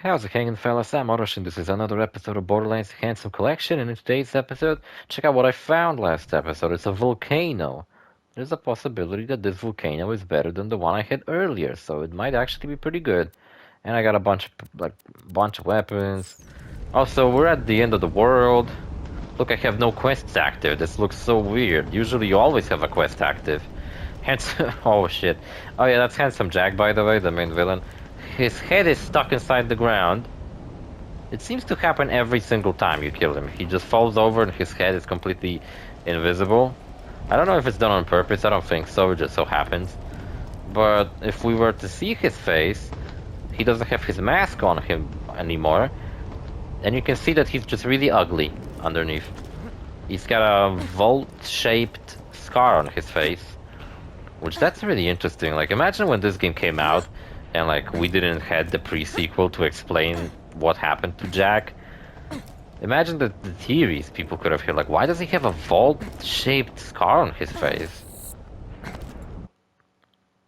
How's it hanging, fellas? I'm OrosZ, and this is another episode of Borderlands The Handsome Collection, and in today's episode, check out what I found last episode. It's a volcano. There's a possibility that this volcano is better than the one I had earlier, so it might actually be pretty good. And I got a bunch of weapons. Also, we're at the end of the world. Look, I have no quests active. This looks so weird. Usually you always have a quest active. Handsome... Oh, shit. Oh, yeah, that's Handsome Jack, by the way, the main villain. His head is stuck inside the ground. It seems to happen every single time you kill him. He just falls over and his head is completely invisible. I don't know if it's done on purpose, I don't think so, it just so happens. But if we were to see his face, he doesn't have his mask on him anymore. And you can see that he's just really ugly underneath. He's got a vault-shaped scar on his face. Which, that's really interesting. Like, imagine when this game came out, and like we didn't have the pre-sequel to explain what happened to Jack. Imagine the theories people could have heard. Like, why does he have a vault-shaped scar on his face?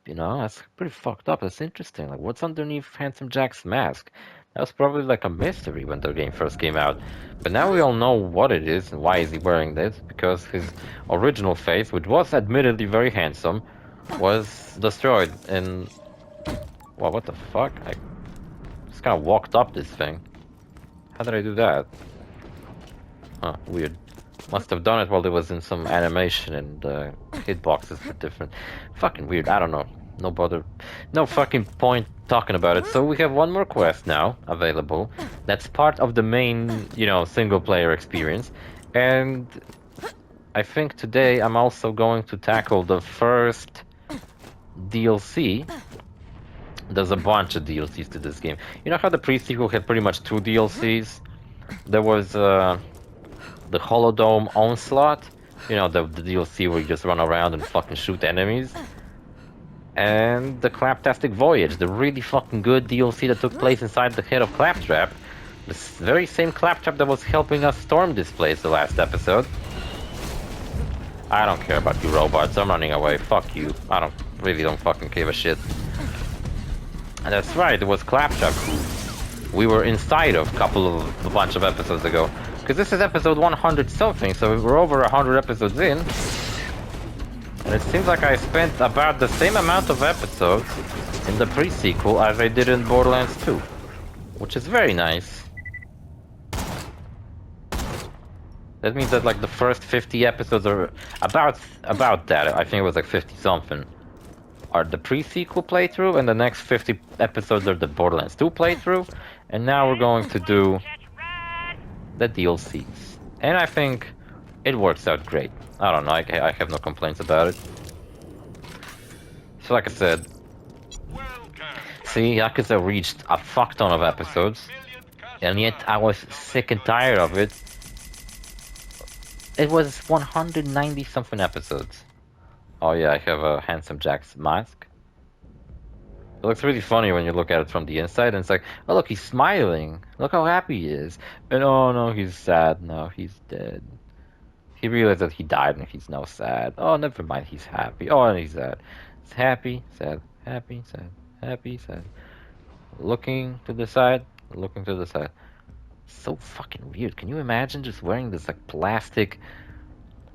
You know, that's pretty fucked up. That's interesting. Like, what's underneath Handsome Jack's mask? That was probably like a mystery when the game first came out. But now we all know what it is and why is he wearing this. Because his original face, which was admittedly very handsome, was destroyed in... Well, what the fuck? I just kind of walked up this thing. How did I do that? Huh, weird. Must have done it while it was in some animation and the hitboxes were different. Fucking weird, I don't know. No bother. No fucking point talking about it. So we have one more quest now available. That's part of the main, you know, single player experience. And I think today I'm also going to tackle the first DLC. There's a bunch of DLCs to this game. You know how the pre-sequel had pretty much 2 DLCs? There was the Holodome Onslaught. You know, the DLC where you just run around and fucking shoot enemies. And the Claptastic Voyage, the really fucking good DLC that took place inside the head of Claptrap. The very same Claptrap that was helping us storm this place the last episode. I don't care about you robots, I'm running away, fuck you. I really don't fucking give a shit. And that's right, it was Claptrap who we were inside of a bunch of episodes ago. Because this is episode 100 something, so we're over 100 episodes in. And it seems like I spent about the same amount of episodes in the pre-sequel as I did in Borderlands 2. Which is very nice. That means that like the first 50 episodes are about that. I think it was like 50 something. Are the pre-sequel playthrough, and the next 50 episodes are the Borderlands 2 playthrough, and now we're going to do the DLCs. And I think it works out great. I don't know, I have no complaints about it. So like I said, see, Yakuza reached a fuck ton of episodes, and yet I was sick and tired of it. It was 190 something episodes. Oh yeah, I have a Handsome Jack's mask. It looks really funny when you look at it from the inside, and it's like, oh look, he's smiling. Look how happy he is. And oh no, he's sad. No, he's dead. He realized that he died and he's now sad. Oh, never mind, he's happy. Oh, and he's sad. It's happy, sad, happy, sad, happy, sad. Looking to the side, looking to the side. So fucking weird. Can you imagine just wearing this like plastic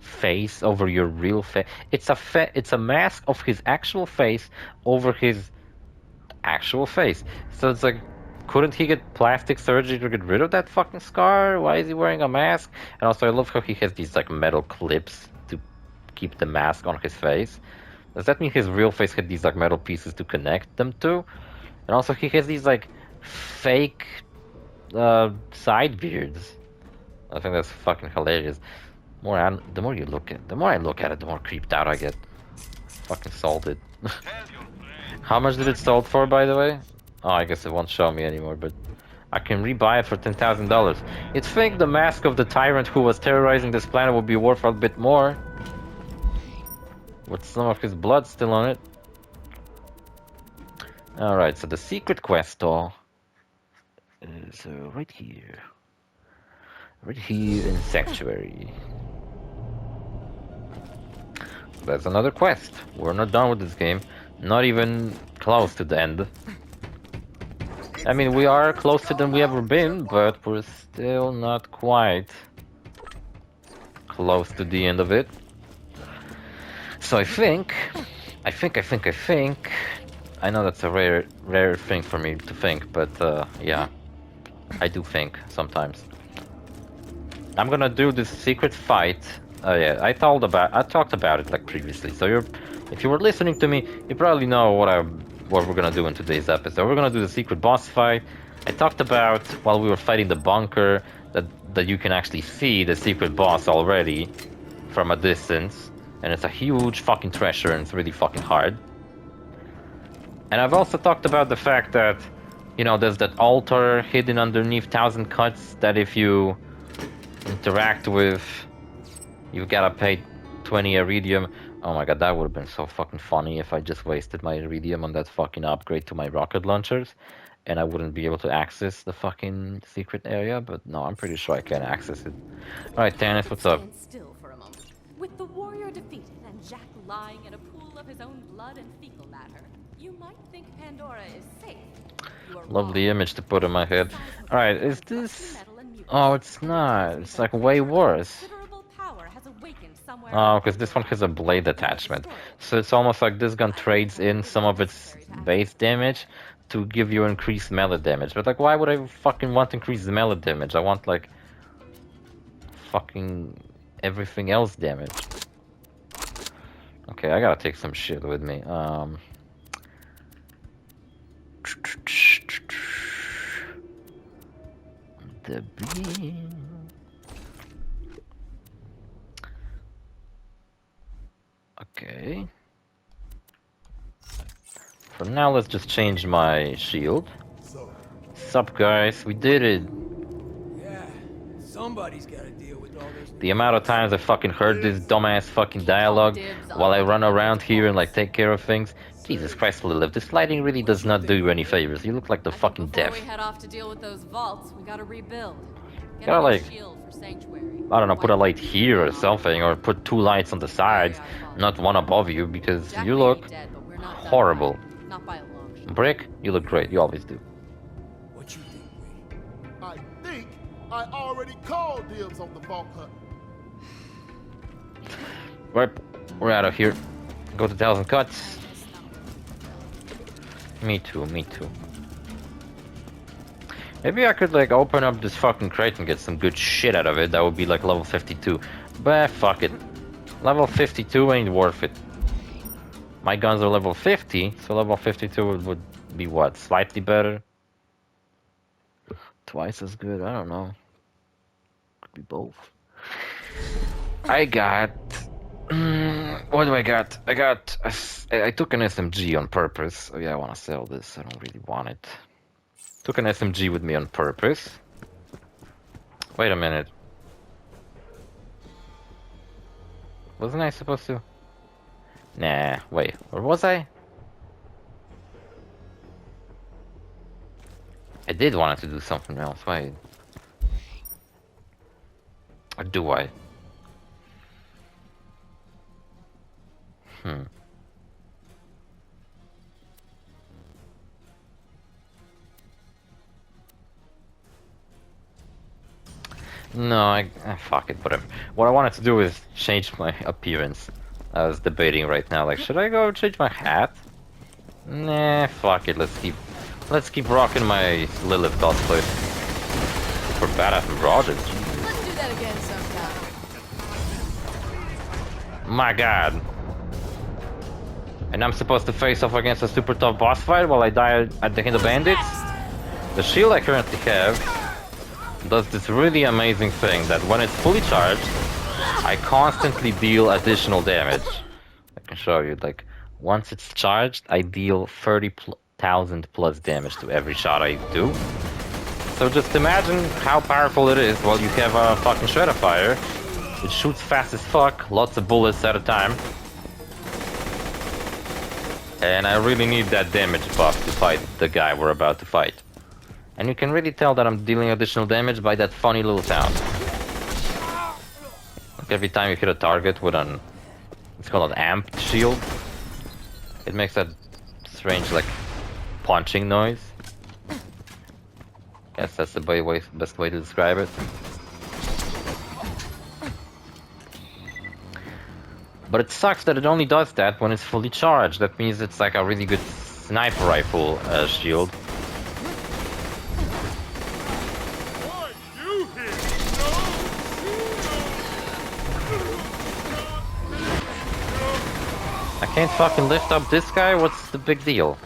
face over your real face? It's a mask of his actual face over his actual face. So it's like, couldn't he get plastic surgery to get rid of that fucking scar? Why is he wearing a mask? And also I love how he has these like metal clips to keep the mask on his face. Does that mean his real face had these like metal pieces to connect them to? And also he has these like fake side beards. I think that's fucking hilarious. The more I look at it, the more creeped out I get. Fucking salted. How much did it sold for, by the way? Oh, I guess it won't show me anymore, but I can rebuy it for $10,000. You'd think the mask of the tyrant who was terrorizing this planet would be worth a bit more. With some of his blood still on it. Alright, so the secret quest door is right here. Right here in Sanctuary. That's another quest. We're not done with this game. Not even close to the end. I mean, we are closer than we ever been, but we're still not quite close to the end of it. So I think, I know that's a rare thing for me to think, but yeah, I do think sometimes. I'm gonna do this secret fight. Oh yeah, I talked about it like previously. So if you were listening to me, you probably know what we're gonna do in today's episode. We're gonna do the secret boss fight. I talked about while we were fighting the bunker that you can actually see the secret boss already from a distance, and it's a huge fucking treasure and it's really fucking hard. And I've also talked about the fact that, you know, there's that altar hidden underneath 1,000 Cuts that if you interact with, you've gotta pay 20 iridium. Oh my god, that would have been so fucking funny if I just wasted my iridium on that fucking upgrade to my rocket launchers and I wouldn't be able to access the fucking secret area, but no, I'm pretty sure I can access it. Alright, Tannis, what's up? Stand still for a moment. With the warrior defeated and Jack lying in a pool of his own blood and fecal matter, you might think Pandora is safe. You are Lovely wrong. image to put in my head. Alright, is this... Oh, it's not. It's like way worse. Considerable power has awakened somewhere. Oh, because this one has a blade attachment. So it's almost like this gun trades in some of its base damage to give you increased melee damage. But like, why would I fucking want increased melee damage? I want like fucking everything else damage. Okay, I gotta take some shit with me. The beam. Okay. For now, let's just change my shield. Sup, guys? We did it. Yeah, somebody's gotta deal with all this. The amount of times I fucking heard this dumbass fucking dialogue while I run around here and like take care of things. Jesus Christ, Lilith, this lighting really does not do you any favors. You look like the fucking Before deaf. we head off to deal with those vaults, we gotta rebuild. Get Gotta, a like, shield for sanctuary. I don't know, put a light here or something, or put 2 lights on the sides, not one above you, because Jack you may look be dead, but we're not done horrible. yet. Not by a long shot. Brick, you look great. You always do. What you think, Wade? I think I already called dibs on the vault hut. Right, we're out of here. Go to 1,000 Cuts. Me too, me too. Maybe I could like open up this fucking crate and get some good shit out of it. That would be like level 52. But fuck it. Level 52 ain't worth it. My guns are level 50, so level 52 would be what? Slightly better? Twice as good? I don't know. Could be both. I got... what do I got? I took an SMG on purpose. Oh yeah, I want to sell this. I don't really want it. Took an SMG with me on purpose. Wait a minute. Wasn't I supposed to? Nah, wait. Or was I? I did want to do something else. Wait. Or do I? No, fuck it, whatever. What I wanted to do is change my appearance. I was debating right now, like, should I go change my hat? Nah, fuck it, let's keep rocking my Lilith cosplay. For badass Rogers. Let's do that again sometime. My god. And I'm supposed to face off against a super tough boss fight while I die at the hand of bandits? The shield I currently have does this really amazing thing that when it's fully charged, I constantly deal additional damage. I can show you, like, once it's charged, I deal 30,000 plus damage to every shot I do. So just imagine how powerful it is while you have a fucking shredder fire. It shoots fast as fuck, lots of bullets at a time. And I really need that damage buff to fight the guy we're about to fight. And you can really tell that I'm dealing additional damage by that funny little sound. Like every time you hit a target with an... it's called an amped shield. It makes that strange, like, punching noise. Guess that's the best way to describe it. But it sucks that it only does that when it's fully charged. That means it's like a really good sniper rifle shield. I can't fucking lift up this guy? What's the big deal?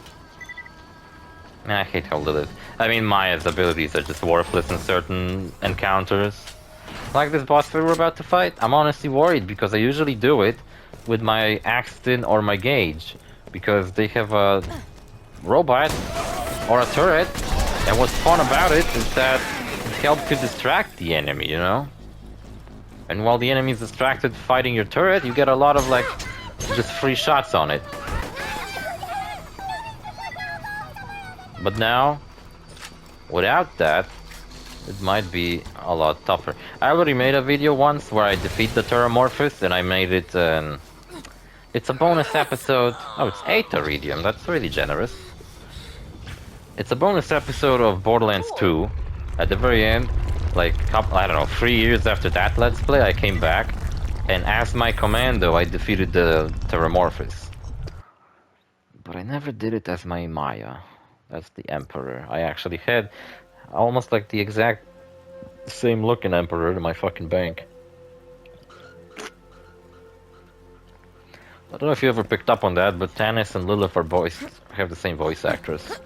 I hate how little. I mean, Maya's abilities are just worthless in certain encounters. Like this boss we were about to fight, I'm honestly worried because I usually do it with my Axton or my Gauge. Because they have a robot or a turret, and what's fun about it is that it helps to distract the enemy, you know? And while the enemy is distracted fighting your turret, you get a lot of like, just free shots on it. But now, without that, it might be a lot tougher. I already made a video once where I defeat the Terramorphous, and I made it, it's a bonus episode. Oh, it's 8 Iridium, that's really generous. It's a bonus episode of Borderlands 2. At the very end, like, I don't know, 3 years after that Let's Play, I came back, and as my commando, I defeated the Terramorphous. But I never did it as my Maya. That's the Emperor. I actually had almost like the exact same looking Emperor in my fucking bank. I don't know if you ever picked up on that, but Tannis and Lilith are have the same voice actress.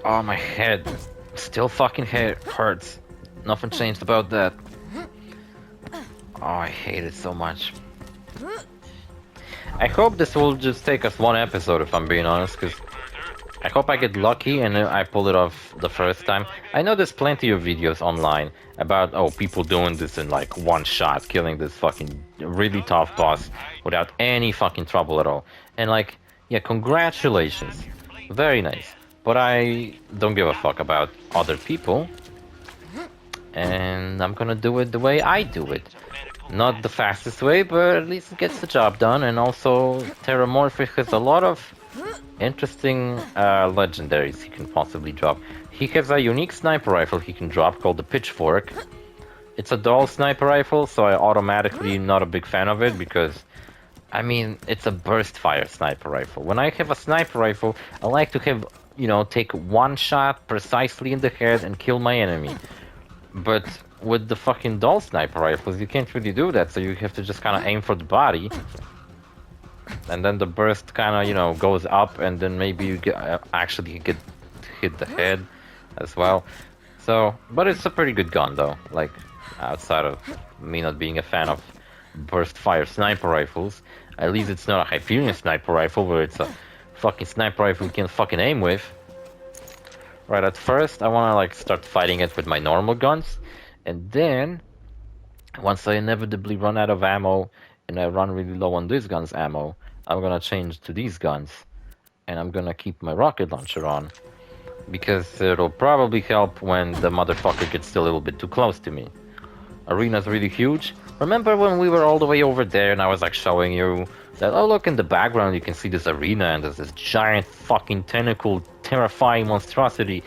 Oh, my head. Still fucking hurts. Nothing changed about that. Oh, I hate it so much. I hope this will just take us one episode, if I'm being honest, because I hope I get lucky and I pull it off the first time. I know there's plenty of videos online about, oh, people doing this in like one shot, killing this fucking really tough boss without any fucking trouble at all. And like, yeah, congratulations. Very nice. But I don't give a fuck about other people. And I'm gonna do it the way I do it. Not the fastest way, but at least it gets the job done. And also, Terramorphous has a lot of interesting legendaries he can possibly drop. He has a unique sniper rifle he can drop called the Pitchfork. It's a dual sniper rifle, so I automatically not a big fan of it because, I mean, it's a burst fire sniper rifle. When I have a sniper rifle, I like to have, you know, take one shot precisely in the head and kill my enemy. But with the fucking dual sniper rifles, you can't really do that, so you have to just kind of aim for the body. And then the burst kind of, you know, goes up, and then maybe you actually get hit the head as well. So, but it's a pretty good gun, though. Like, outside of me not being a fan of burst fire sniper rifles, at least it's not a Hyperion sniper rifle where it's a fucking sniper rifle you can't fucking aim with. Right, at first, I want to, like, start fighting it with my normal guns. And then, once I inevitably run out of ammo, and I run really low on this gun's ammo, I'm gonna change to these guns. And I'm gonna keep my rocket launcher on. Because it'll probably help when the motherfucker gets still a little bit too close to me. Arena's really huge. Remember when we were all the way over there and I was like showing you that, oh look, in the background you can see this arena and there's this giant fucking tentacle terrifying monstrosity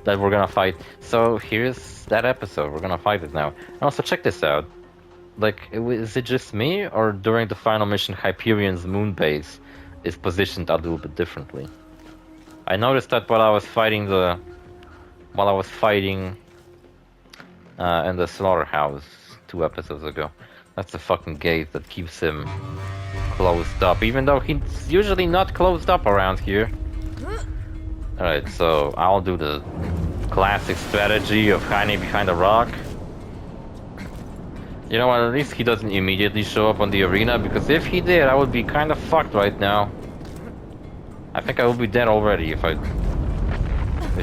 that we're gonna fight. So here's that episode, we're gonna fight it now. And also check this out. Like, is it just me, or during the final mission Hyperion's moon base is positioned a little bit differently? I noticed that while I was fighting in the slaughterhouse 2 episodes ago. That's the fucking gate that keeps him closed up, even though he's usually not closed up around here. Alright, so I'll do the classic strategy of hiding behind a rock. You know what, at least he doesn't immediately show up on the arena, because if he did, I would be kind of fucked right now. I think I would be dead already if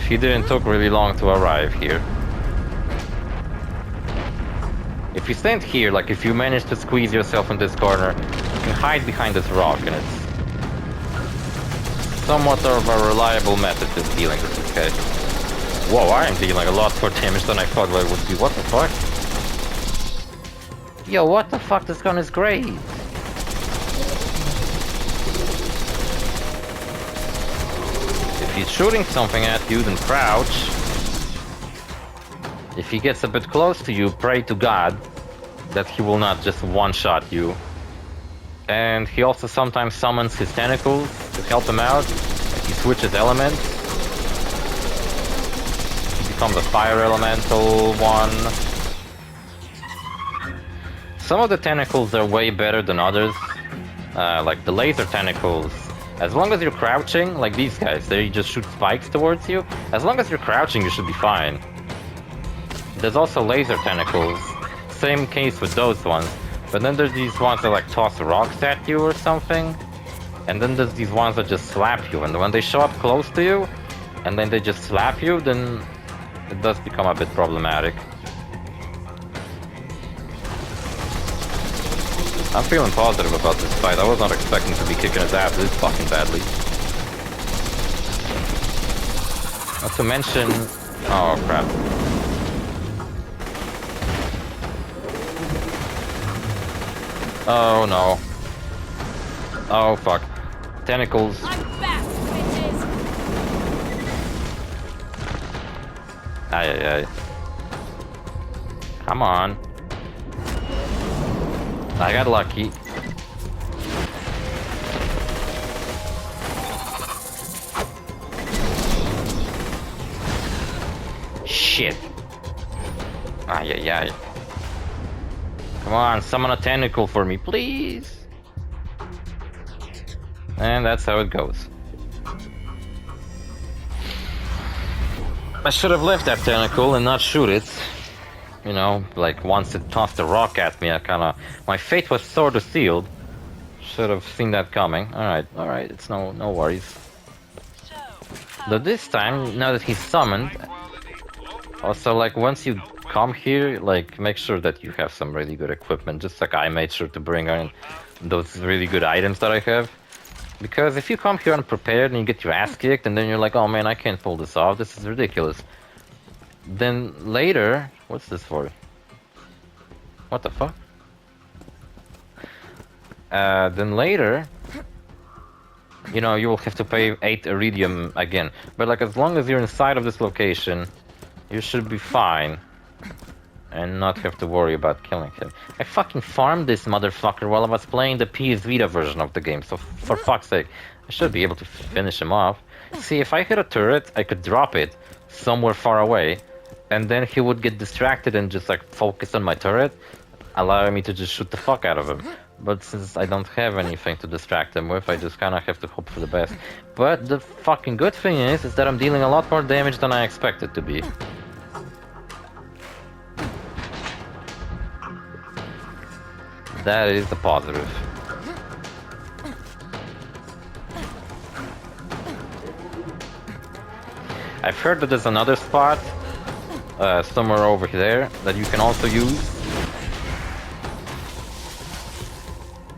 he didn't took really long to arrive here. If you stand here, like if you manage to squeeze yourself in this corner, you can hide behind this rock, and it's somewhat of a reliable method of dealing with this guy. Whoa, I am dealing a lot more damage than I thought I would be. What the fuck? Yo, what the fuck? This gun is great! If If he's shooting something at you, then crouch. If he gets a bit close to you, pray to God that he will not just one-shot you. And he also sometimes summons his tentacles to help him out. He switches elements. He becomes a fire elemental one. Some of the tentacles are way better than others. Like the laser tentacles. As long as you're crouching, like these guys, they just shoot spikes towards you. As long as you're crouching, you should be fine. There's also laser tentacles. Same case with those ones. But then there's these ones that like toss rocks at you or something. And then there's these ones that just slap you. And when they show up close to you, and then they just slap you, then it does become a bit problematic. I'm feeling positive about this fight. I was not expecting to be kicking his ass this fucking badly. Not to mention... Oh crap. Oh no. Oh fuck. Tentacles. I'm back, bitches! Ay ay ay. Come on. I got lucky. Shit. Ay ay ay. Come on, summon a tentacle for me, please. And that's how it goes. I should have left that tentacle and not shoot it. You know, like once it tossed a rock at me, I kinda... My fate was sort of sealed. Should have seen that coming. Alright, it's no worries. But this time, now that he's summoned... Also, like, once you come here, like, make sure that you have some really good equipment. Just like I made sure to bring in those really good items that I have. Because if you come here unprepared and you get your ass kicked, and then you're like, oh man, I can't pull this off, this is ridiculous. Then later... What's this for? What the fuck? Then later... You know, you will have to pay 8 iridium again. But like, as long as you're inside of this location, you should be fine. And not have to worry about killing him. I fucking farmed this motherfucker while I was playing the PS Vita version of the game, so for fuck's sake, I should be able to finish him off. See, if I hit a turret, I could drop it somewhere far away, and then he would get distracted and just like focus on my turret, allowing me to just shoot the fuck out of him. But since I don't have anything to distract him with, I just kinda have to hope for the best. But the fucking good thing is that I'm dealing a lot more damage than I expected to be. That is the positive. I've heard that there's another spot somewhere over there that you can also use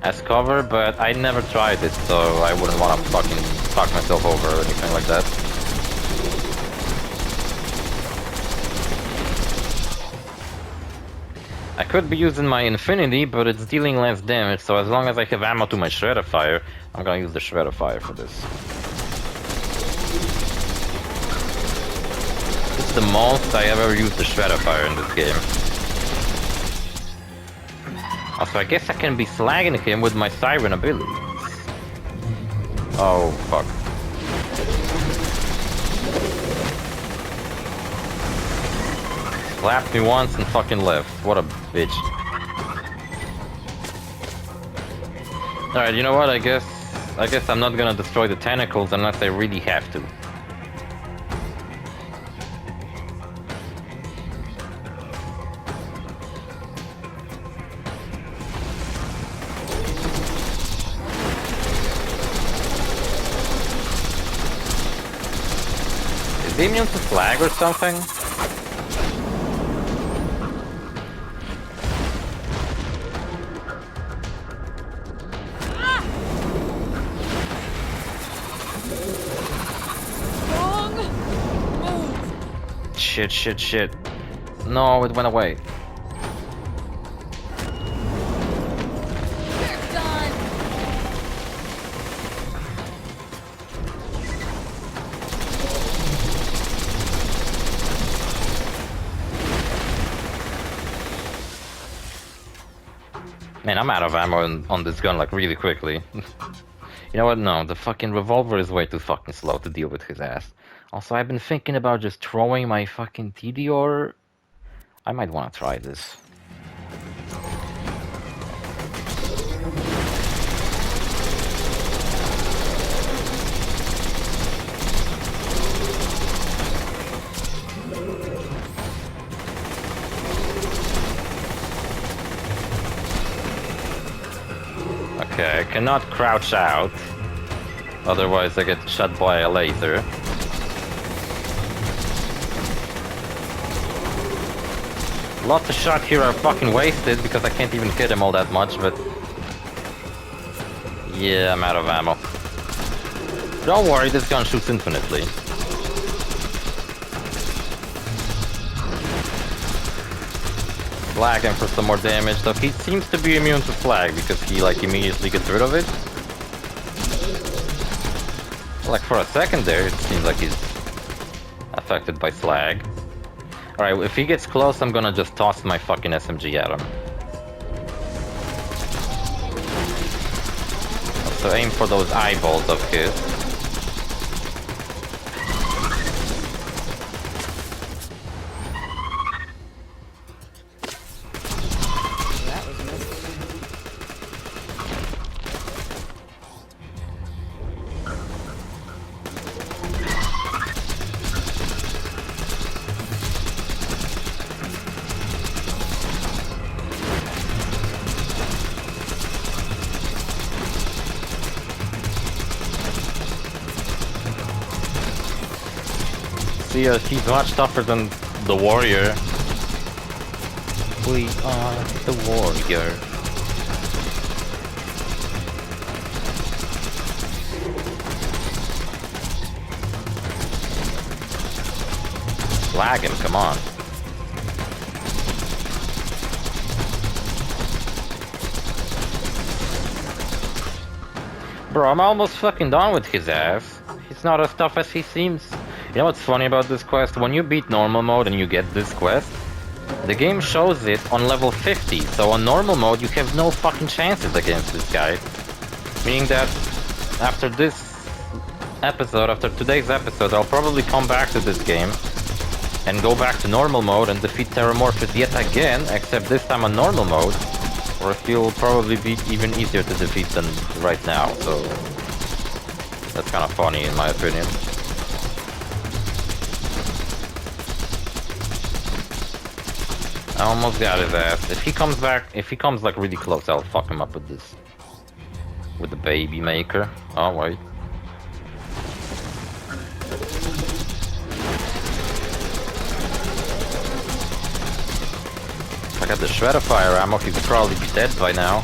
as cover, but I never tried it, so I wouldn't want to fucking fuck myself over or anything like that. I could be using my Infinity, but it's dealing less damage, so as long as I have ammo to my Shredder Fire, I'm gonna use the Shredder Fire for this. This is the most I ever used the Shredder Fire in this game. Also, I guess I can be slagging him with my Siren abilities. Oh, fuck. Slapped me once and fucking left. What a bitch. Alright, you know what? I guess I'm not gonna destroy the tentacles unless I really have to. Is he immune to flag or something? Shit. No, it went away. You're done! Man, I'm out of ammo on this gun like really quickly. You know what? No, the fucking revolver is way too fucking slow to deal with his ass. Also, I've been thinking about just throwing my fucking TDR. I might want to try this. Okay, I cannot crouch out. Otherwise I get shot by a laser. Lots of shots here are fucking wasted because I can't even hit him all that much, but... Yeah, I'm out of ammo. Don't worry, this gun shoots infinitely. Flag him for some more damage, though he seems to be immune to flag because he like immediately gets rid of it. Like for a second there, it seems like he's affected by slag. Alright, if he gets close, I'm gonna just toss my fucking SMG at him. So aim for those eyeballs of his. See, he's much tougher than the warrior. We are the warrior. Flag him, come on. Bro, I'm almost fucking done with his ass. He's not as tough as he seems. You know what's funny about this quest? When you beat normal mode and you get this quest, the game shows it on level 50, so on normal mode you have no fucking chances against this guy. Meaning that after this episode, after today's episode, I'll probably come back to this game and go back to normal mode and defeat Terramorphous yet again, except this time on normal mode, or he'll probably be even easier to defeat than right now, so that's kind of funny in my opinion. I almost got his ass. If he comes back, if he comes like really close, I'll fuck him up with this. With the baby maker. Oh wait. If I got the shredder fire ammo, he would probably be dead by now.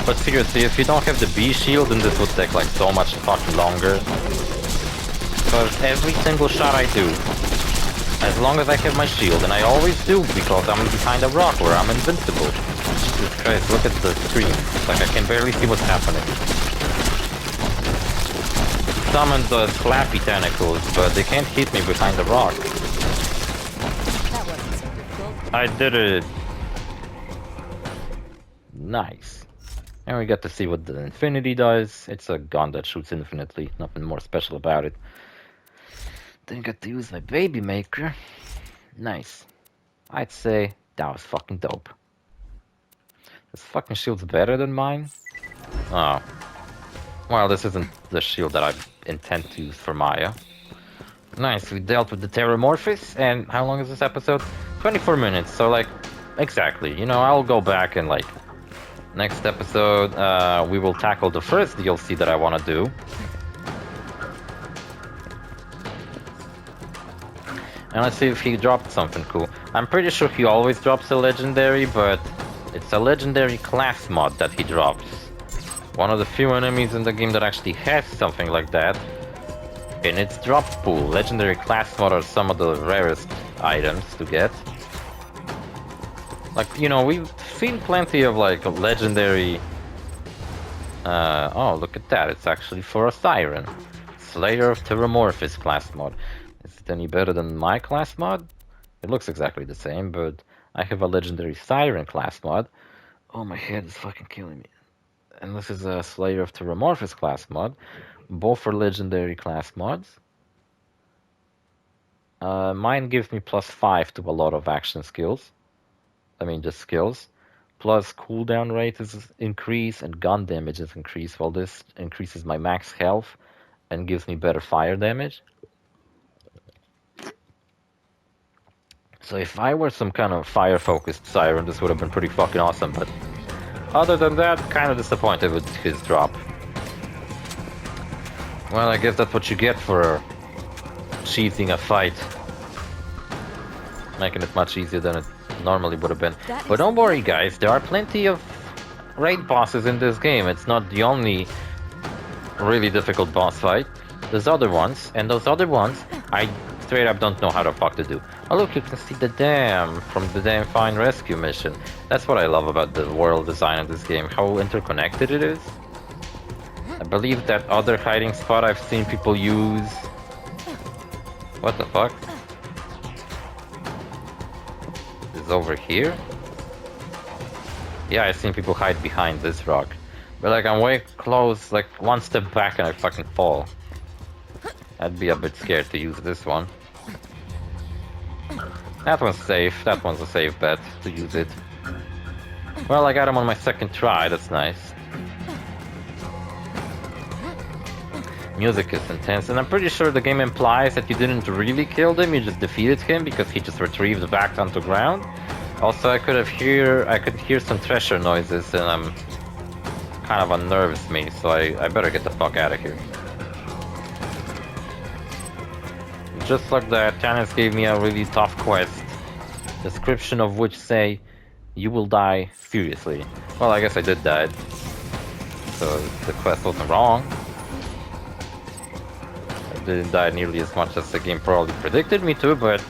But seriously, if you don't have the B shield, then this would take like so much fucking longer. Because every single shot I do, as long as I have my shield, and I always do because I'm behind a rock where I'm invincible. Jesus Christ, look at the screen. Like I can barely see what's happening. Summon the clappy tentacles, but they can't hit me behind the rock. That wasn't so difficult. I did it! Nice. And we got to see what the Infinity does. It's a gun that shoots infinitely, nothing more special about it. Then got to use my baby maker. Nice. I'd say that was fucking dope. This fucking shield's better than mine? Oh. Well, this isn't the shield that I intend to use for Maya. Nice, we dealt with the Terramorphous, and how long is this episode? 24 minutes, so like, exactly. You know, I'll go back and like, next episode, we will tackle the first DLC that I want to do. And let's see if he dropped something cool. I'm pretty sure he always drops a legendary, but it's a legendary class mod that he drops. One of the few enemies in the game that actually has something like that. In its drop pool, legendary class mod are some of the rarest items to get. Like, you know, we've seen plenty of like legendary... oh, look at that, it's actually for a Siren. Slayer of Terramorphous class mod. Is it any better than my class mod? It looks exactly the same, but I have a legendary Siren class mod. Oh, my head is fucking killing me. And this is a Slayer of Terramorphous class mod. Both are legendary class mods. Mine gives me +5 to a lot of action skills. I mean, just skills. Plus, cooldown rate is increased and gun damage is increased. While this increases my max health and gives me better fire damage. So if I were some kind of fire-focused siren, this would have been pretty fucking awesome, but other than that, kind of disappointed with his drop. Well, I guess that's what you get for cheating a fight. Making it much easier than it normally would have been. But don't worry, guys, there are plenty of raid bosses in this game. It's not the only really difficult boss fight. There's other ones, and those other ones, I straight up don't know how the fuck to do. Oh look, you can see the dam from the Damn Fine Rescue mission. That's what I love about the world design of this game, how interconnected it is. I believe that other hiding spot I've seen people use... What the fuck? Is over here? Yeah, I've seen people hide behind this rock. But like, I'm way close, like one step back and I fucking fall. I'd be a bit scared to use this one. That one's safe. That one's a safe bet to use it. Well, I got him on my second try. That's nice. Music is intense, and I'm pretty sure the game implies that you didn't really kill him. You just defeated him because he just retrieved back onto ground. Also, I could hear some treasure noises, and kind of unnerves me. So I better get the fuck out of here. Just like that, Tannis gave me a really tough quest, description of which say, you will die furiously. Well, I guess I did die, so the quest wasn't wrong. I didn't die nearly as much as the game probably predicted me to, but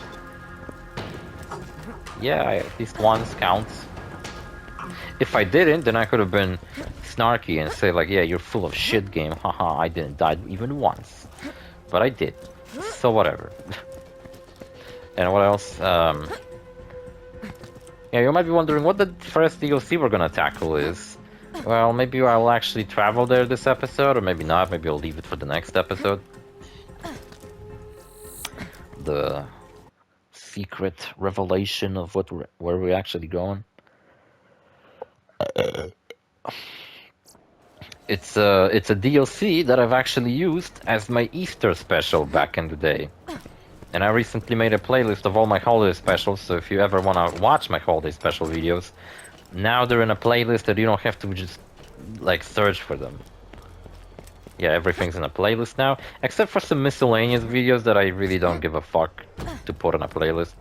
yeah, at least once counts. If I didn't, then I could have been snarky and say like, yeah, you're full of shit game, haha, I didn't die even once. But I did. So whatever. And what else? Yeah, you might be wondering what the first DLC we're gonna tackle is. Well, maybe I'll actually travel there this episode, or maybe not. Maybe I'll leave it for the next episode. The secret revelation of where we're actually going. It's a DLC that I've actually used as my Easter special back in the day. And I recently made a playlist of all my holiday specials, so if you ever want to watch my holiday special videos, now they're in a playlist that you don't have to just, like, search for them. Yeah, everything's in a playlist now, except for some miscellaneous videos that I really don't give a fuck to put on a playlist.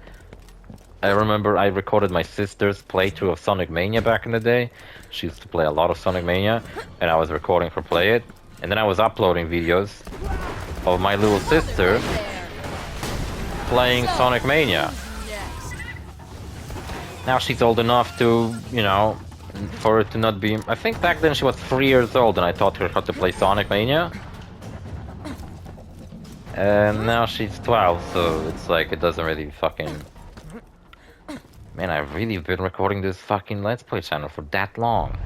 I remember I recorded my sister's playthrough of Sonic Mania back in the day. She used to play a lot of Sonic Mania, and I was recording her play it. And then I was uploading videos of my little sister playing Sonic Mania. Now she's old enough to, you know, for it to not be... I think back then she was 3 years old and I taught her how to play Sonic Mania. And now she's 12, so it's like, it doesn't really fucking... Man, I've really been recording this fucking Let's Play channel for that long.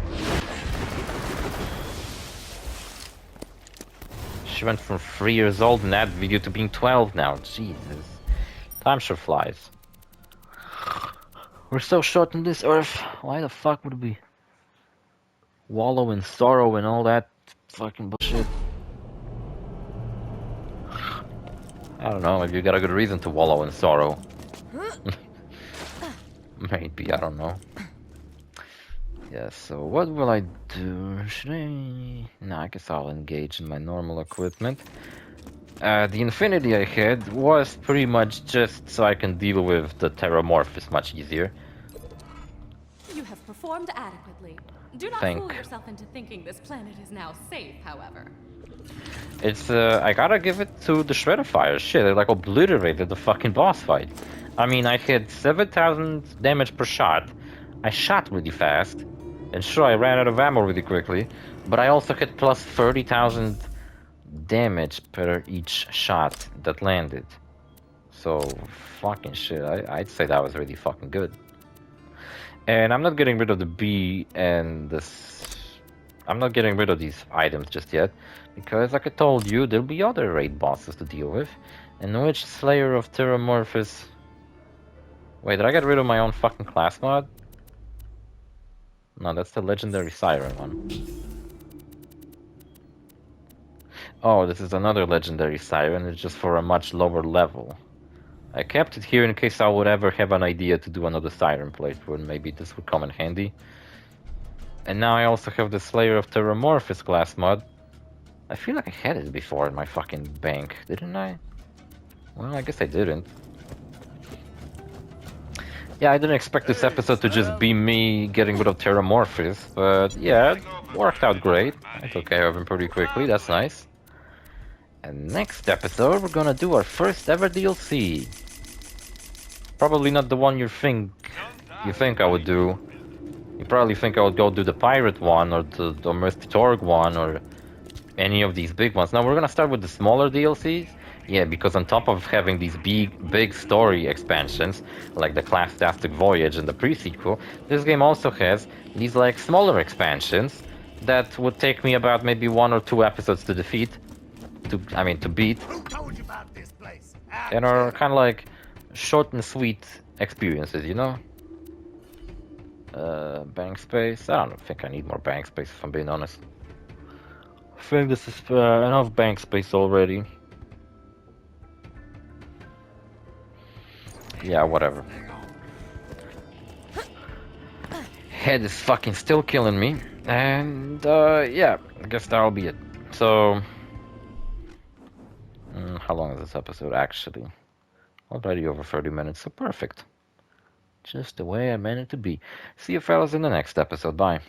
She went from 3 years old in that video to being 12 now. Jesus. Time sure flies. We're so short on this earth. Why the fuck would we wallow in sorrow and all that fucking bullshit? I don't know, maybe you got a good reason to wallow in sorrow. Maybe, I don't know. Yeah, so what will I do? Should I... No, I guess I'll engage in my normal equipment. The Infinity I had was pretty much just so I can deal with the Terramorphous much easier. You have performed adequately. Do not fool yourself into thinking this planet is now safe, however. It's, I gotta give it to the Shredder Fire. Shit, it like obliterated the fucking boss fight. I mean, I hit 7,000 damage per shot. I shot really fast. And sure, I ran out of ammo really quickly. But I also hit plus 30,000 damage per each shot that landed. So, fucking shit, I'd say that was really fucking good. And I'm not getting rid of the B and this. I'm not getting rid of these items just yet, because like I told you, there'll be other raid bosses to deal with. And which Slayer of Terramorphous? Wait, did I get rid of my own fucking class mod? No, that's the legendary Siren one. Oh, this is another legendary Siren, it's just for a much lower level. I kept it here in case I would ever have an idea to do another Siren playthrough, and maybe this would come in handy. And now I also have the Slayer of Terramorphous class mod. I feel like I had it before in my fucking bank, didn't I? Well, I guess I didn't. Yeah, I didn't expect this episode to just be me getting rid of Terramorphous, but yeah, it worked out great. I took care of him pretty quickly, that's nice. And next episode, we're gonna do our first ever DLC. Probably not the one you think I would do. You probably think I would go do the pirate one, or the Torg one, or any of these big ones. Now we're gonna start with the smaller DLCs. Yeah, because on top of having these big story expansions, like the Classtastic Voyage and the pre-sequel, this game also has these like smaller expansions that would take me about maybe 1 or 2 episodes to defeat. To beat. Who told you about this place? And are kind of like short and sweet experiences, you know? Bank space. I don't think I need more bank space, if I'm being honest. I think this is enough bank space already. Yeah, whatever. Head is fucking still killing me. And, yeah, I guess that'll be it. So... how long is this episode, actually? Already over 30 minutes, so perfect. Just the way I meant it to be. See you fellas in the next episode. Bye.